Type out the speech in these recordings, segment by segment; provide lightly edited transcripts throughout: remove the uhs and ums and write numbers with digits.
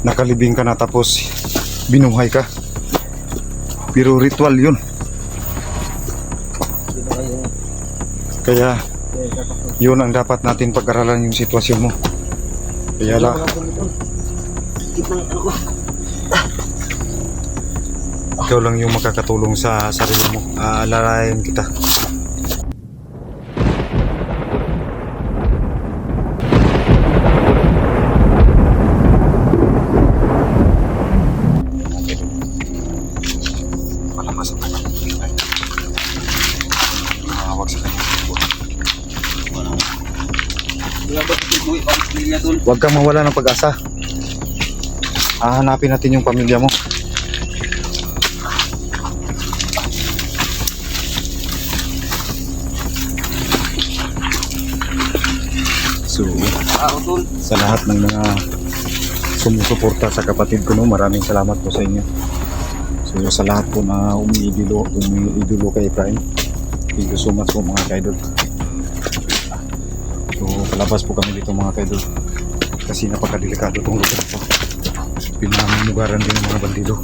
nakalibing ka na tapos binuhay ka. Pero ritual yun. Kaya yun ang dapat natin pag-aralan, yung sitwasyon mo. Kaya ikaw lang yung makakatulong sa sarili mo. Aalalayan kita. Huwag kang mawala ng pag-asa. Hahanapin natin yung pamilya mo. So, sa lahat ng mga sumusuporta sa kapatid ko, no, maraming salamat po sa inyo. So, sa lahat po na umiidolo kay Efrain, thank you so much po mga kaidol. So, palabas po kami dito mga kaidol kasi napakadelikado itong lugar po. Pinamumugaran din ng mga bandido.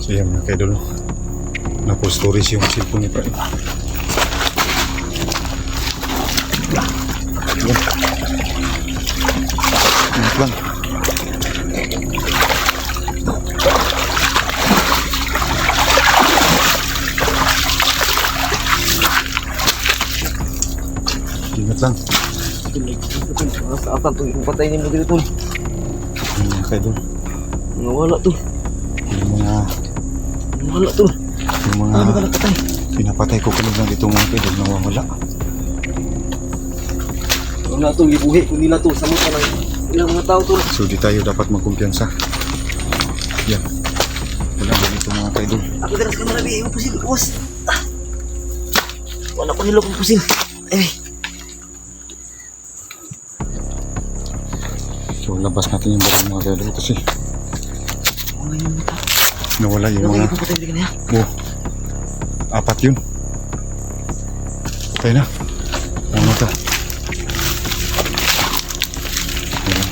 So yan mga kaidol, na-full storage yung cellphone ni Efrain. Ingat lang. Ingat lang. Sa akan tuh yung patay ni mo dito. Yung mga kaidol, Nawala tuh. yung mga Nawala tuh. Ano ka napatay? pinapatay ko kanina dito mga kaidol, nawawala. Wala tuh, ibuhi ko nila tuh. Samot ka lang. Ilang mga tao tuh. So di tayo dapat magkumpiyansa. Yan. Wala ba dito mga kaidol? Ako daras ka marabi. Yung pusin, kawas. Wala ko nila kong pusin. Eh. So labas natin yung barang mga kaidol kasi Wala yung mga tao. nawala yung Wala mga... yung patay niya. Oh, apat yun. Patay na. Ano ka? Ayan.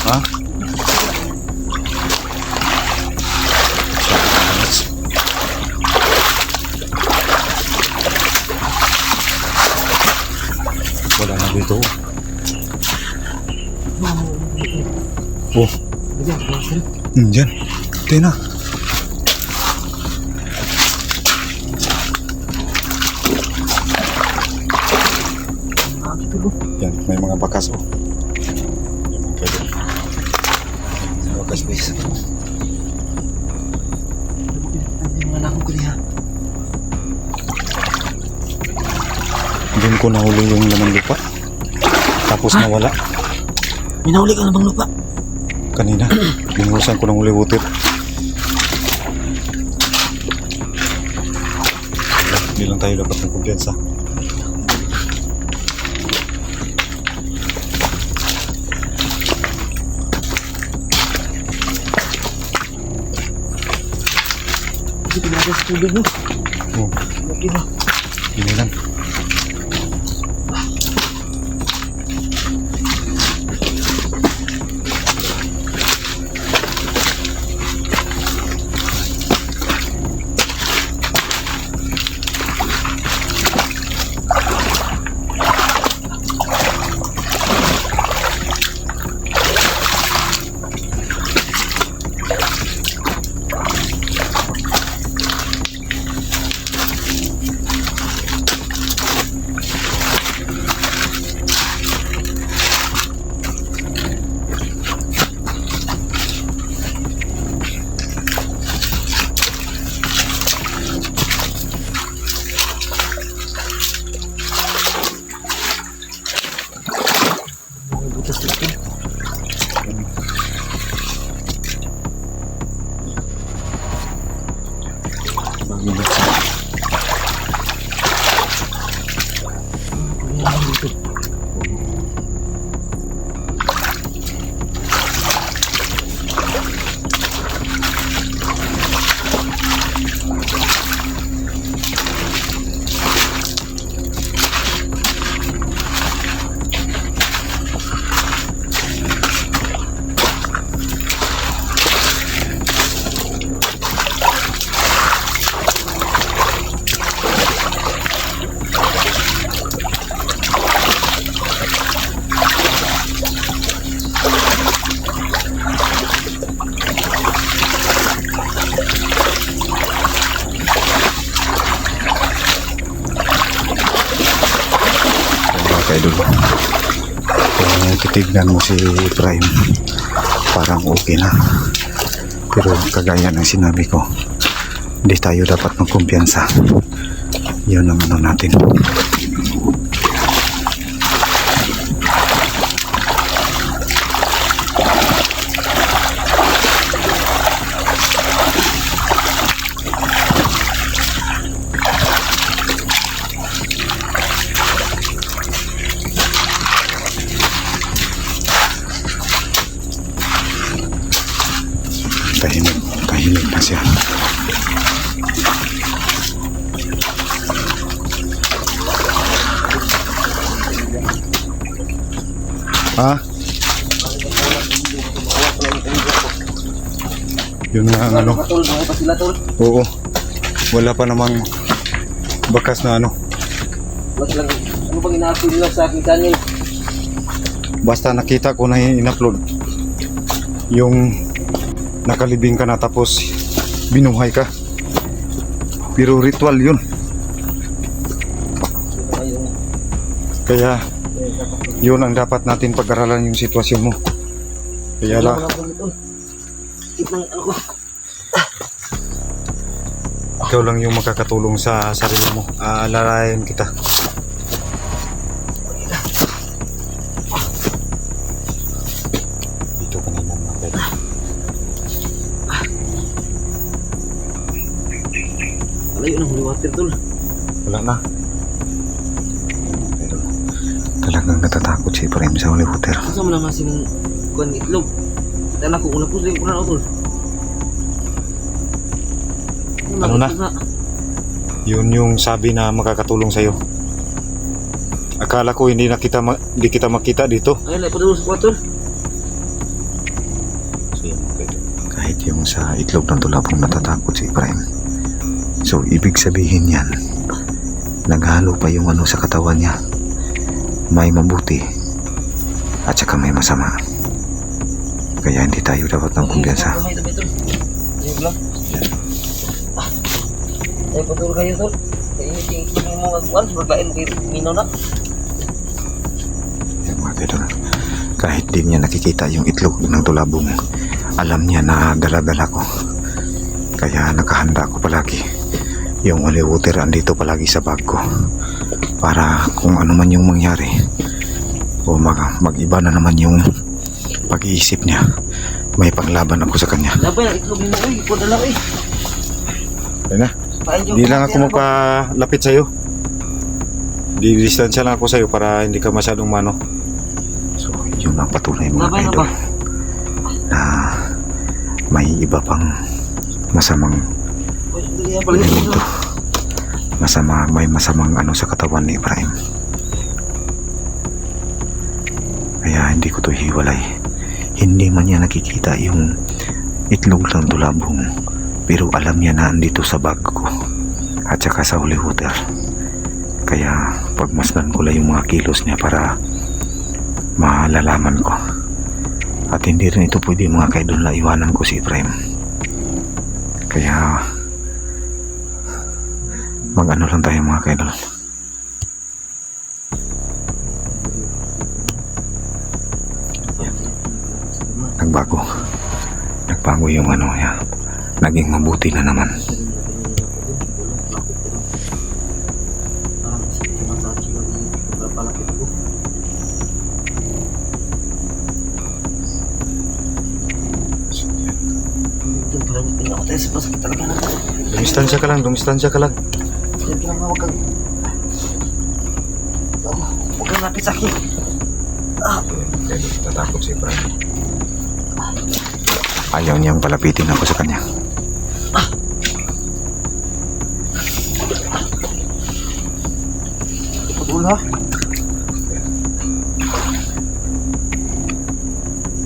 Ha? Wala na dito. Oh, Diyan, kawasan. dyan. Patay na. Yan, may mga bakas oh. Yan mga kaidol. May bakas guys. Yung mga nakong ko niya. Doon ko nahuli yung laman lupa. Tapos nawala. May nahuli ka na bang lupa? Kanina. Binuhusan ko ng huli water. Hindi lang tayo dapat ng kumpiyansa. Hindi pinagay sa tubig mo. Oh, Laki ba? hindi lang. ka-idol. Kung titignan mo si Prime, parang okay na. Pero kagaya ng sinabi ko, hindi tayo dapat magkumpiyansa. Yun ang ano natin. Tahimik na siya. Ha? Yun nga ang ano. Tol, mga pa sila tol. Oo. Wala pa namang bakas na ano. Wala silang, ano bang ina-upload nila sa aking channel? Basta nakita ko na in-upload yung nakalibing ka na tapos binuhay ka. Pero ritual yun. Kaya yun ang dapat natin pag-aralan yung sitwasyon mo. Kaya la, ikaw lang yung makakatulong sa sarili mo. Alalayan kita. Dito ka na lang mga kaibigan. Alayo na huli water tol. Wala na. Pero talagang natatakot si Prime sa holy water. Asa mo naman silang kuhan itlog? Kita na ko, una po sila yung kuhan tol. Ano na? Yun yung sabi na makakatulong sa'yo. Akala ko hindi kita makita dito. Ayun, ay padulong sa kuhan tol. Kahit yung sa itlog ng tulabong natatakot si Prime. So ibig sabihin yan, naghalo pa yung ano sa katawan niya. May mabuti at saka may masama. Kaya hindi tayo dapat ng kumpiyansa. Ay padulong kayo tol. Kaya yung mga kuhan, maglain kayo minaw na. Yung mga idol, kahit di niya nakikita yung itlog ng tulabong, alam niya na dala-dala ko. Kaya nakahanda ko palagi. Yung holy water andito palagi sa bag ko. Para kung ano man yung mangyari o mag-iba na naman yung pag-iisip niya, may panglaban ako sa kanya. Dapat yung itlog nimo, uy, padala uy. Ayun na. Hindi lang ako magpalapit sa'yo. Di-distansya lang ako sa'yo para hindi ka masyadong mano. So yun ang patunay mga Labay na idol ba? na may iba pang masamang Uy, dali yan pala yung ito. May masamang ano sa katawan ni Ibrahim. Kaya hindi ko to hiwalay. Hindi man niya nakikita yung itlog ng tulabong, pero alam niya na andito sa bag ko at saka sa holy water. Kaya pagmasdan ko lang yung mga kilos niya para malalaman ko. At hindi rin ito pwede mga kaidol na iwanan ko si Ibrahim. Kaya mag-ano lang tayo mga kaidol. Nagbago yung ano ya. Naging mabuti na naman. Dumistansya ka lang. Huwag kang lapit sa akin. Tatakot si Ibrahim. Ayaw niyang palapitin ako sa kanya. Wala.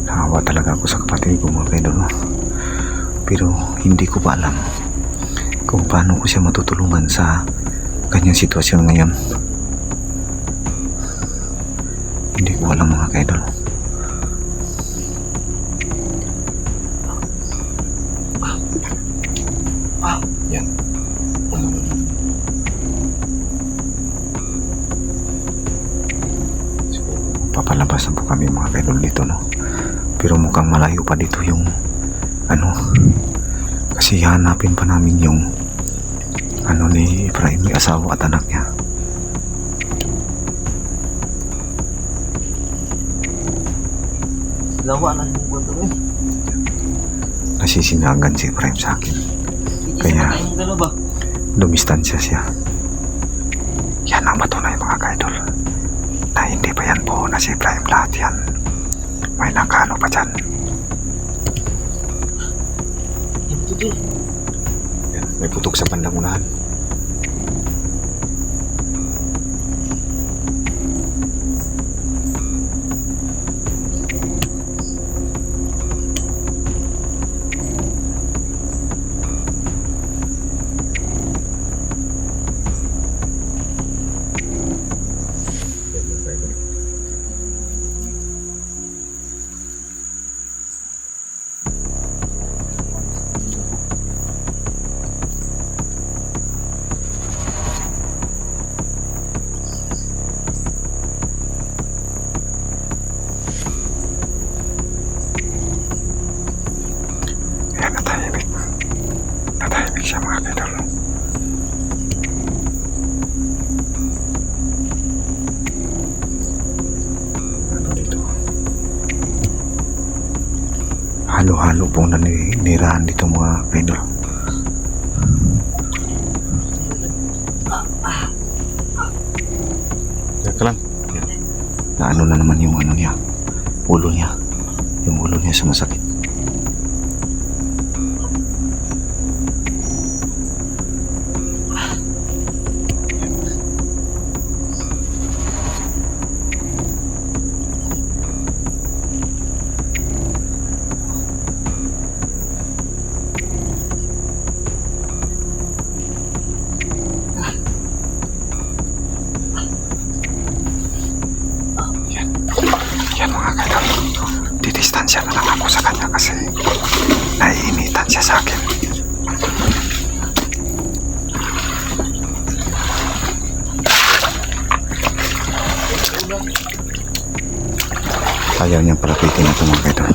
Nakawa talaga ako sa kapatid ko mga kaidol. Pero hindi ko pa alam kung paano ko siya matutulungan sa kanyang sitwasyon ngayon. Hindi ko alam mga kaidol. Yan. Papalabas na po kami mga kaidol dito, no? Pero mukhang malayo pa dito yung ano, kasi hanapin pa namin yung ano ni Efraim, yung asawa at anak niya. Lawa na yung kwento mo eh. Nasisinagan si Efraim sa akin. Kaya Kaya- yung dalawa ba? Dumistansya siya. Yan ang matunay mga kaidol, na hindi pa yan po na si Efraim lahat yan. May nakano pa dyan. Yan ito din. Yan, may putok sa bandang unahan. Yan, natahimik. Natahimik siya mga kaidol. Ano dito? Halo-halo pong nanirahan dito mga kaidol. Teka lang. Yan. Na ano na naman yung ano niya, ulo niya. Yung ulo niya sumasakit. Yan mga kaidol, didistansya na lang ako sa kanya kasi naiinitan siya sa akin. Ayaw niyang palapitin ito mga kaidol.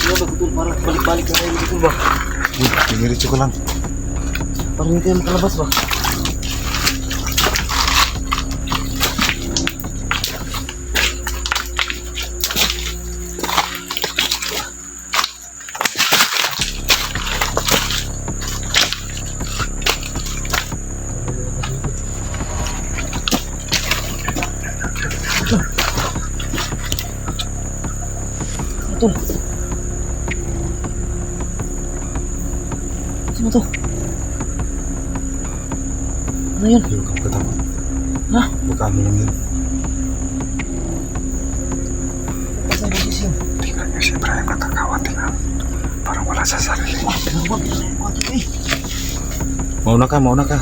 Ano ba betul? Parang balik-balik na kayo betul ba? Diniritso ko lang. Parang hindi kayo makalabas ba? Betul. Sino to? Ano yun? Hindi ka katakot. Ha? Baka mo lang yun. Saan ba siya? Tingnan niyo si Efraim nakakawa. Tingnan. Parang wala sa sarili. Gawag na yung kwarto eh. Mauna ka, mauna ka.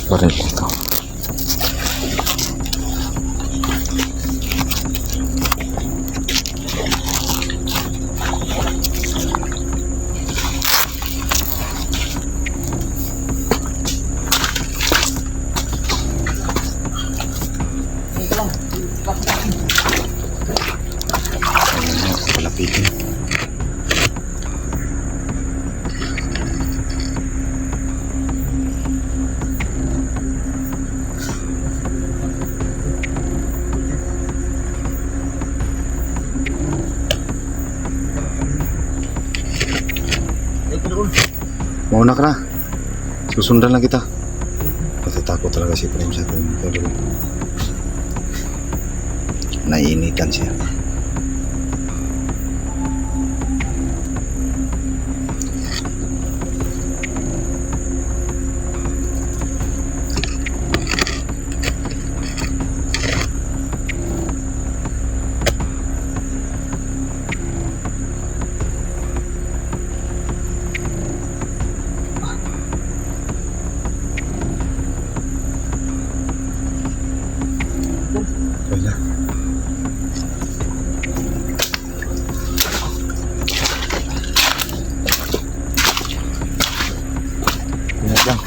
Baril ito. Ito lang. Ayan mo, palapitin. Ito doon. Mauna ka na. Susundan lang kita. Natatakot talaga si Efraim sa akin. Pero naiinitan siya. na. Ingat lang.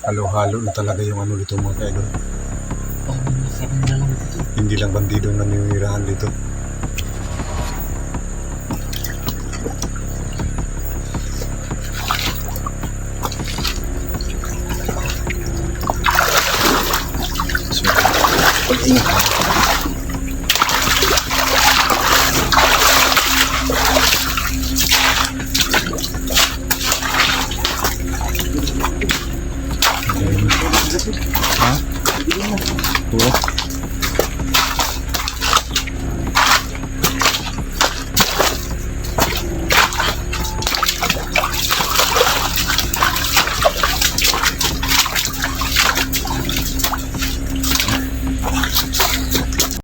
Halo-halo na talaga yung ano dito mga kaidol. Oh, sabi na lang dito. Hindi lang bandido ang naninirahan dito. So, pag-ingat. Ha? Oo.